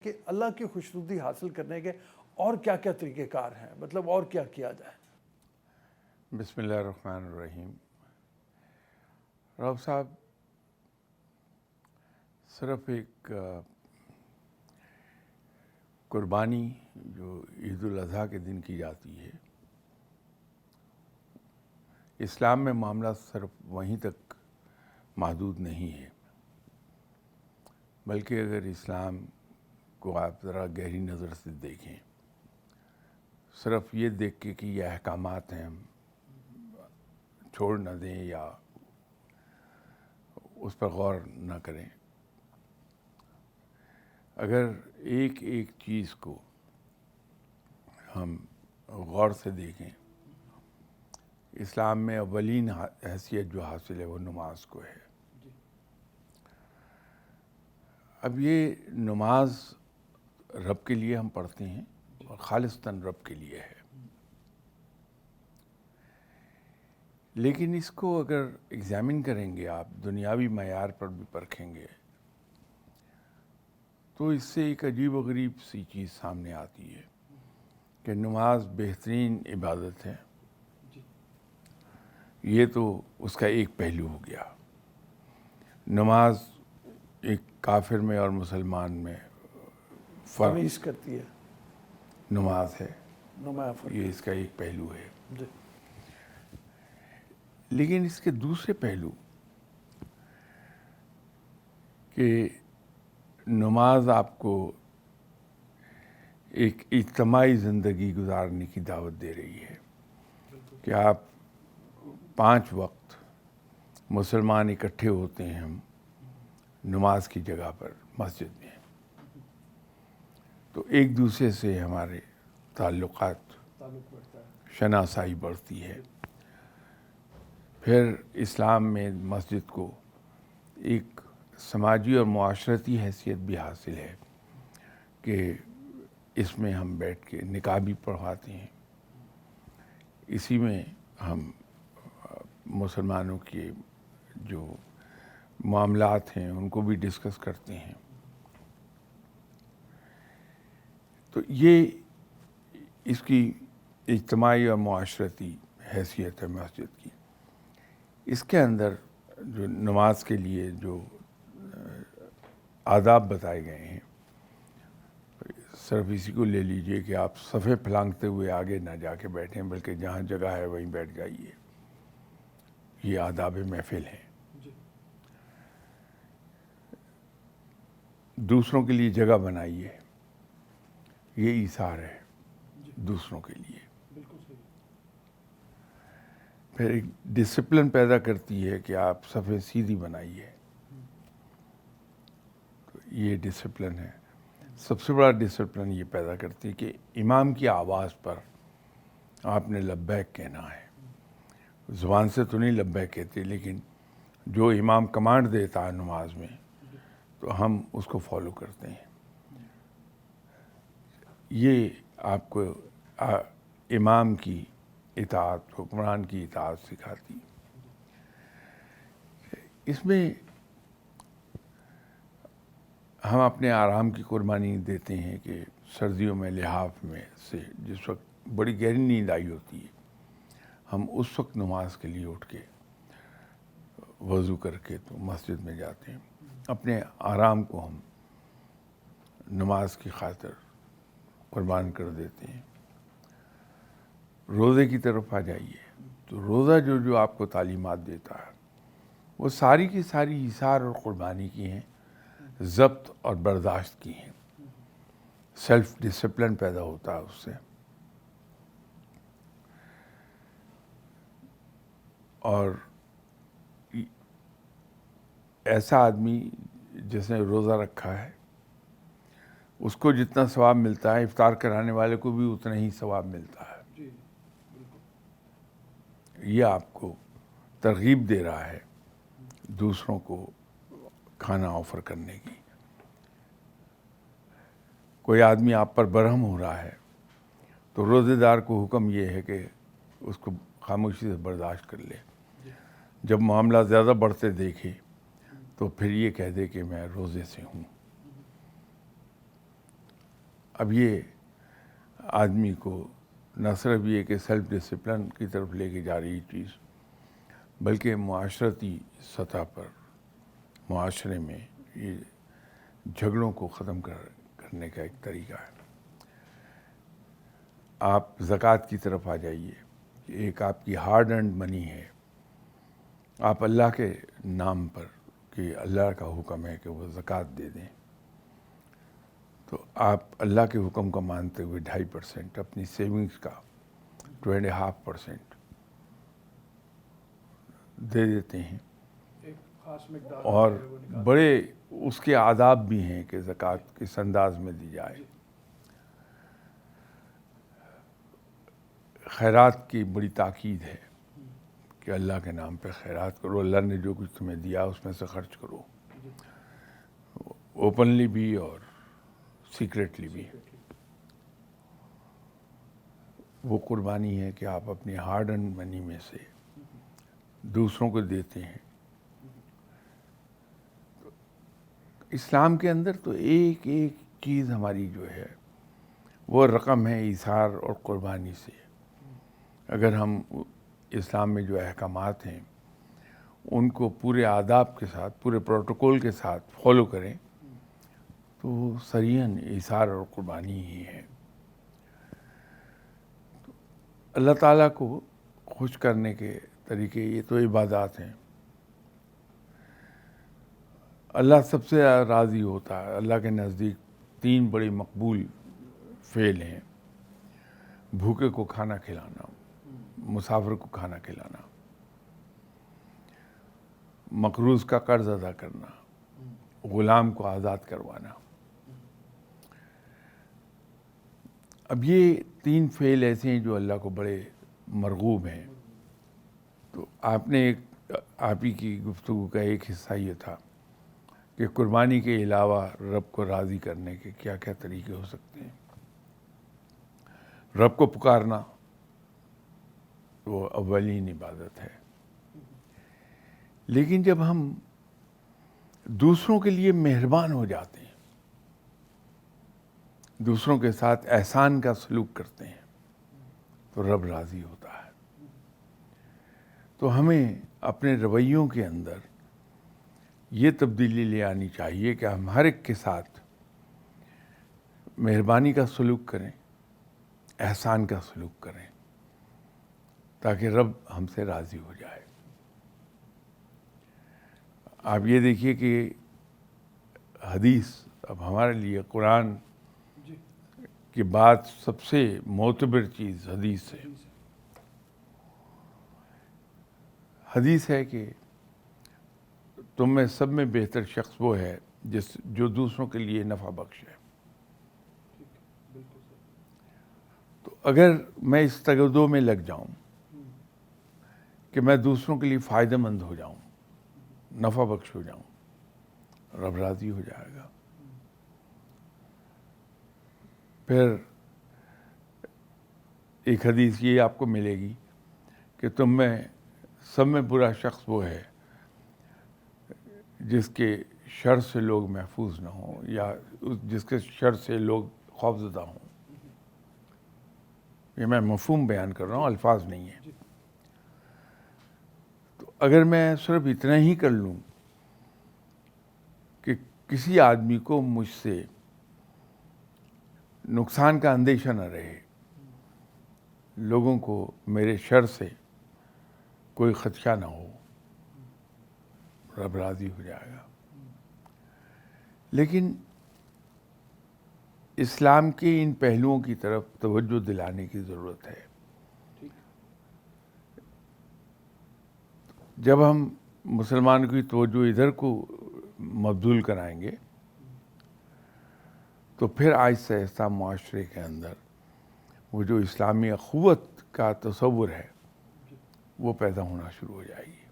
کہ اللہ کی خوشنودی حاصل کرنے کے اور کیا کیا طریقہ کار ہیں، مطلب اور کیا کیا جائے؟ بسم اللہ الرحمن الرحیم۔ رب صاحب، صرف ایک قربانی جو عید الاضحیٰ کے دن کی جاتی ہے، اسلام میں معاملہ صرف وہیں تک محدود نہیں ہے، بلکہ اگر اسلام کو آپ ذرا گہری نظر سے دیکھیں، صرف یہ دیکھ کے کہ یہ احکامات ہیں چھوڑ نہ دیں یا اس پر غور نہ کریں، اگر ایک ایک چیز کو ہم غور سے دیکھیں، اسلام میں اولین حیثیت جو حاصل ہے وہ نماز کو ہے۔ اب یہ نماز رب کے لیے ہم پڑھتے ہیں اور خالصتاً رب کے لیے ہے، لیکن اس کو اگر ایگزامن کریں گے، آپ دنیاوی معیار پر بھی پرکھیں گے، تو اس سے ایک عجیب و غریب سی چیز سامنے آتی ہے کہ نماز بہترین عبادت ہے۔ یہ تو اس کا ایک پہلو ہو گیا۔ نماز ایک کافر میں اور مسلمان میں فرق تمیز کرتی ہے، نماز ہے، نمایاں فرق یہ اس کا ایک پہلو ہے۔ جی۔ لیکن اس کے دوسرے پہلو کہ نماز آپ کو ایک اجتماعی زندگی گزارنے کی دعوت دے رہی ہے کہ آپ 5 وقت مسلمان اکٹھے ہوتے ہیں ہم نماز کی جگہ پر مسجد میں، تو ایک دوسرے سے ہمارے تعلقات شناسائی بڑھتی ہے۔ پھر اسلام میں مسجد کو ایک سماجی اور معاشرتی حیثیت بھی حاصل ہے کہ اس میں ہم بیٹھ کے نکاح بھی پڑھواتے ہیں، اسی میں ہم مسلمانوں کے جو معاملات ہیں ان کو بھی ڈسکس کرتے ہیں۔ تو یہ اس کی اجتماعی اور معاشرتی حیثیت ہے مسجد کی۔ اس کے اندر جو نماز کے لیے جو آداب بتائے گئے ہیں، صرف اسی کو لے لیجئے کہ آپ صفیں پھلانگتے ہوئے آگے نہ جا کے بیٹھیں، بلکہ جہاں جگہ ہے وہیں بیٹھ جائیے، یہ آداب محفل ہیں۔ دوسروں کے لیے جگہ بنائیے، یہ ایثار ہے دوسروں کے لیے۔ پھر ایک ڈسپلن پیدا کرتی ہے کہ آپ صفیں سیدھی بنائیے، یہ ڈسپلن ہے۔ سب سے بڑا ڈسپلن یہ پیدا کرتی ہے کہ امام کی آواز پر آپ نے لبیک کہنا ہے۔ زبان سے تو نہیں لبیک کہتے، لیکن جو امام کمانڈ دیتا ہے نماز میں تو ہم اس کو فالو کرتے ہیں۔ یہ آپ کو امام کی اطاعت، حکمران کی اطاعت سکھاتی۔ اس میں ہم اپنے آرام کی قربانی دیتے ہیں کہ سردیوں میں لحاف میں سے جس وقت بڑی گہری نیند آئی ہوتی ہے، ہم اس وقت نماز کے لیے اٹھ کے وضو کر کے تو مسجد میں جاتے ہیں۔ اپنے آرام کو ہم نماز کی خاطر قربان کر دیتے ہیں۔ روزے کی طرف آ جائیے تو روزہ جو آپ کو تعلیمات دیتا ہے وہ ساری کی ساری ایثار اور قربانی کی ہیں، ضبط اور برداشت کی ہیں۔ سیلف ڈسپلن پیدا ہوتا ہے اس سے، اور ایسا آدمی جس نے روزہ رکھا ہے اس کو جتنا ثواب ملتا ہے، افطار کرانے والے کو بھی اتنا ہی ثواب ملتا ہے۔ یہ آپ کو ترغیب دے رہا ہے دوسروں کو کھانا آفر کرنے کی۔ کوئی آدمی آپ پر برہم ہو رہا ہے تو روزے دار کو حکم یہ ہے کہ اس کو خاموشی سے برداشت کر لے۔ جب معاملہ زیادہ بڑھتے دیکھے تو پھر یہ کہہ دے کہ میں روزے سے ہوں۔ اب یہ آدمی کو نہ صرف یہ کہ سیلف ڈسپلن کی طرف لے کے جا رہی چیز، بلکہ معاشرتی سطح پر معاشرے میں یہ جھگڑوں کو ختم کرنے کا ایک طریقہ ہے۔ آپ زکوٰۃ کی طرف آ جائیے، ایک آپ کی ہارڈ ارنڈ منی ہے، آپ اللہ کے نام پر کہ اللہ کا حکم ہے کہ وہ زکوٰۃ دے دیں، تو آپ اللہ کے حکم کا مانتے ہوئے 2.5% اپنی سیونگز کا 2.5% دے دیتے ہیں، ایک خاص مقدار اور ہے وہ نکال- بڑے اس کے آداب بھی ہیں کہ زکوٰۃ کس انداز میں دی جائے۔ خیرات کی بڑی تاکید ہے کہ اللہ کے نام پہ خیرات کرو، اللہ نے جو کچھ تمہیں دیا اس میں سے خرچ کرو، اوپنلی بھی اور سیکریٹلی بھی۔ وہ قربانی ہے کہ آپ اپنی ہارڈ ارنڈ منی میں سے دوسروں کو دیتے ہیں۔ اسلام کے اندر تو ایک ایک چیز ہماری جو ہے وہ رقم ہے ایثار اور قربانی سے۔ اگر ہم اسلام میں جو احکامات ہیں ان کو پورے آداب کے ساتھ، پورے پروٹوکول کے ساتھ فالو کریں تو وہ صریحاً ایثار اور قربانی ہی ہے۔ اللہ تعالیٰ کو خوش کرنے کے طریقے یہ تو عبادات ہیں۔ اللہ سب سے راضی ہوتا ہے، اللہ کے نزدیک 3 بڑے مقبول فعل ہیں: بھوکے کو کھانا کھلانا، مسافر کو کھانا کھلانا، مقروض کا قرض ادا کرنا، غلام کو آزاد کروانا۔ اب یہ 3 فعل ایسے ہیں جو اللہ کو بڑے مرغوب ہیں۔ تو آپ ہی کی گفتگو کا ایک حصہ یہ تھا کہ قربانی کے علاوہ رب کو راضی کرنے کے کیا کیا طریقے ہو سکتے ہیں۔ رب کو پکارنا وہ اولین عبادت ہے، لیکن جب ہم دوسروں کے لیے مہربان ہو جاتے ہیں، دوسروں کے ساتھ احسان کا سلوک کرتے ہیں تو رب راضی ہوتا ہے۔ تو ہمیں اپنے رویوں کے اندر یہ تبدیلی لے آنی چاہیے کہ ہم ہر ایک کے ساتھ مہربانی کا سلوک کریں، احسان کا سلوک کریں، تاکہ رب ہم سے راضی ہو جائے۔ آپ یہ دیکھیے کہ حدیث اب ہمارے لیے قرآن کی بات سب سے معتبر چیز حدیث ہے۔ حدیث ہے کہ تم میں سب میں بہتر شخص وہ ہے جو دوسروں کے لیے نفع بخش ہے۔ تو اگر میں اس تگدو میں لگ جاؤں کہ میں دوسروں کے لیے فائدہ مند ہو جاؤں، نفع بخش ہو جاؤں، رب راضی ہو جائے گا۔ پھر ایک حدیث یہ آپ کو ملے گی کہ تم میں سب میں برا شخص وہ ہے جس کے شر سے لوگ محفوظ نہ ہوں، یا جس کے شر سے لوگ خوفزدہ ہوں۔ یہ میں مفہوم بیان کر رہا ہوں، الفاظ نہیں ہیں۔ تو اگر میں صرف اتنا ہی کر لوں کہ کسی آدمی کو مجھ سے نقصان کا اندیشہ نہ رہے، لوگوں کو میرے شر سے کوئی خدشہ نہ ہو، رب راضی ہو جائے گا۔ لیکن اسلام کے ان پہلوؤں کی طرف توجہ دلانے کی ضرورت ہے۔ جب ہم مسلمان کی توجہ ادھر کو مبذول کرائیں گے تو پھر آہستہ آہستہ معاشرے کے اندر وہ جو اسلامی اخوت کا تصور ہے وہ پیدا ہونا شروع ہو جائے گی۔